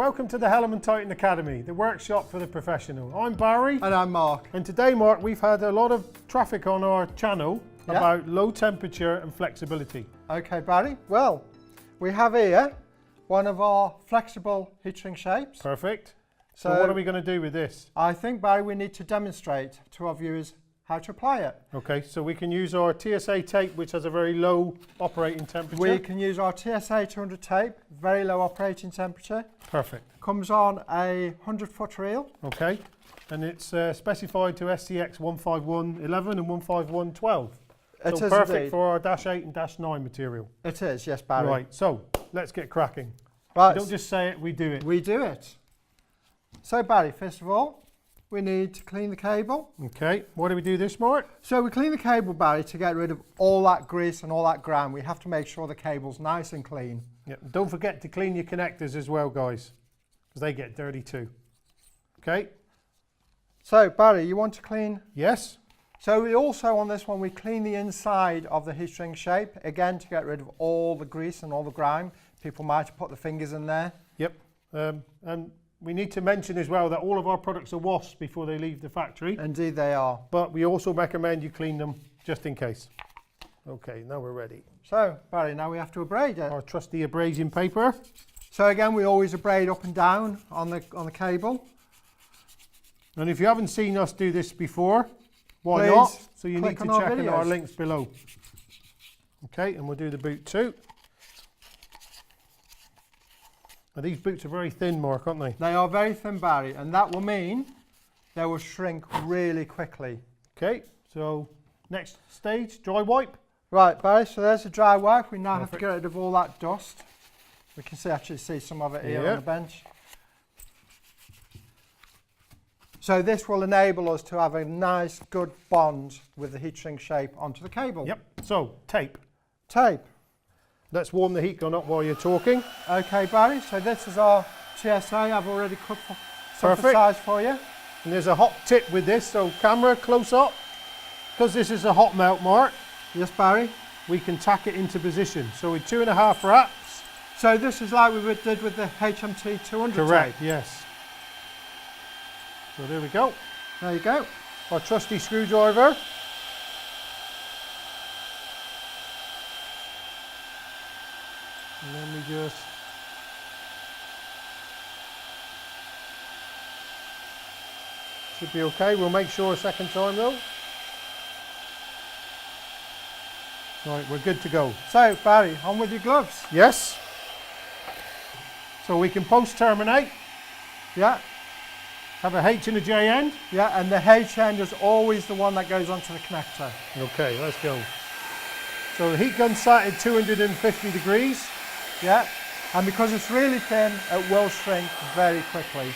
welcome to the Hellman Titan Academy, the workshop for the professional. I'm Barry. And I'm Mark. And today, Mark, we've had a lot of traffic on our channel about low temperature and flexibility. Okay, Barry. Well, we have here one of our flexible heat shrink shapes. Perfect. So what are we going to do with this? I think, Barry, we need to demonstrate to our viewers how to apply it. Okay, so we can use our TSA tape, which has a very low operating temperature. We can use our TSA 200 tape, very low operating temperature. Perfect. Comes on a 100-foot reel. Okay, and it's specified to SCX 15111 and 15112. It So is perfect indeed. for our Dash 8 and Dash 9 material. It is, yes, Barry. Right, so let's get cracking. Right. Don't just say it, we do it. We do it. So, Barry, first of all, we need to clean the cable. Okay, why do we do this, Mark? So we clean the cable, Barry, to get rid of all that grease and all that grime. We have to make sure the cable's nice and clean. Yeah, don't forget to clean your connectors as well, guys, because they get dirty too. Okay? So, Barry, you want to clean? Yes? So we also, on this one, we clean the inside of the heat shrink shape, again, to get rid of all the grease and all the grime. People might have put their fingers in there. Yep. And we need to mention as well that all of our products are washed before they leave the factory. Indeed they are. But we also recommend you clean them just in case. Okay, now we're ready. So, Barry, now we have to abrade it. Our trusty abrasion paper. So again, we always abrade up and down on the cable. And if you haven't seen us do this before, why Please not? So you click need to on our check in our videos. links below. Okay, and we'll do the boot too. Now these boots are very thin, Mark, aren't they? They are very thin, Barry, and that will mean they will shrink really quickly. Okay, so next stage, dry wipe. Right, Barry, so there's the dry wipe. We now have to Perfect. get rid of all that dust. We can actually see some of it here Yeah. on the bench. So this will enable us to have a nice, good bond with the heat shrink shape onto the cable. Yep, so tape. Tape. Let's warm the heat gun up while you're talking. Okay, Barry, so this is our TSA. I've already cut some for Perfect. size for you. And there's a hot tip with this, so camera close up. Because this is a hot melt, Mark, Yes, Barry. we can tack it into position. So with 2.5 wraps. So this is like we did with the HMT 200 Correct, tape. yes. So there we go. There you go. Our trusty screwdriver. And then we just should be okay. We'll make sure a second time though. Right, we're good to go. So, Barry, on with your gloves. Yes. So we can post terminate, Yeah, have a H and a J end. yeah, and the H end is always the one that goes onto the connector. Okay, let's go. So the heat gun's sat at 250 degrees. Yeah, and because it's really thin, it will shrink very quickly.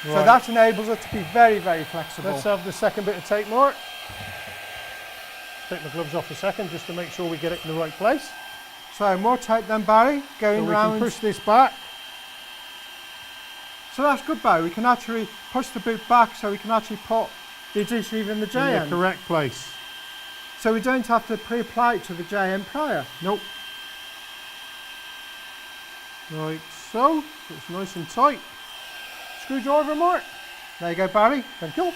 So Right. that enables it to be very, very flexible. Let's have the second bit of tape, Mark. Take my gloves off a second just to make sure we get it in the right place. So more tape then, Barry, So going we round. can push this back. So that's good, Barry. We can actually push the boot back so we can actually put the adhesive in the J in end. the correct place. So we don't have to pre-apply it to the J end prior. Nope. Right, so it's nice and tight. Screwdriver, Mark. There you go, Barry. Thank you.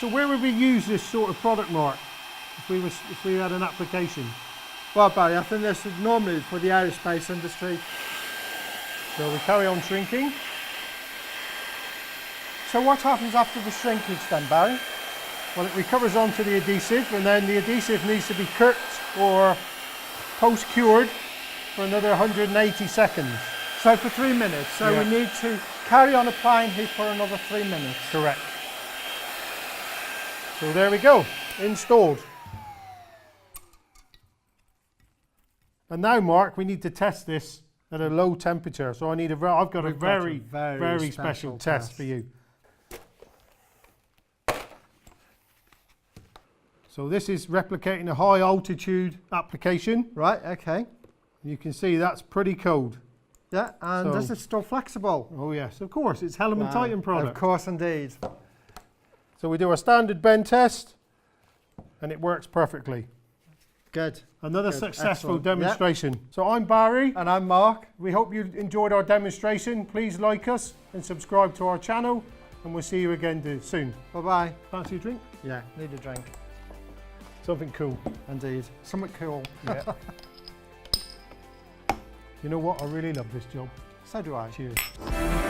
So where would we use this sort of product, Mark, if we had an application? Well, Barry, I think this is normally for the aerospace industry. So we carry on shrinking. So what happens after the shrinkage then, Barry? Well, it recovers onto the adhesive, and then the adhesive needs to be curked or post-cured for another 180 seconds. So for 3 minutes. So Yeah. we need to carry on applying heat for another 3 minutes. Correct. So there we go, installed. And now, Mark, we need to test this at a low temperature. So I've got a We've got a very, very very special special test test. for you. So this is replicating a high altitude application. Right, okay. You can see that's pretty cold. Yeah, and So- this is still flexible. Oh yes, of course, it's Hellman Wow. Titan product. Of course, indeed. So we do a standard bend test, and it works perfectly. Good. Another Good. successful Excellent. Yep. demonstration. So I'm Barry. And I'm Mark. We hope you enjoyed our demonstration. Please like us and subscribe to our channel, and we'll see you again soon. Bye-bye. Fancy a drink? Yeah, need a drink. Something cool. Indeed. Something cool. Yeah. You know what? I really love this job. So do I. Cheers.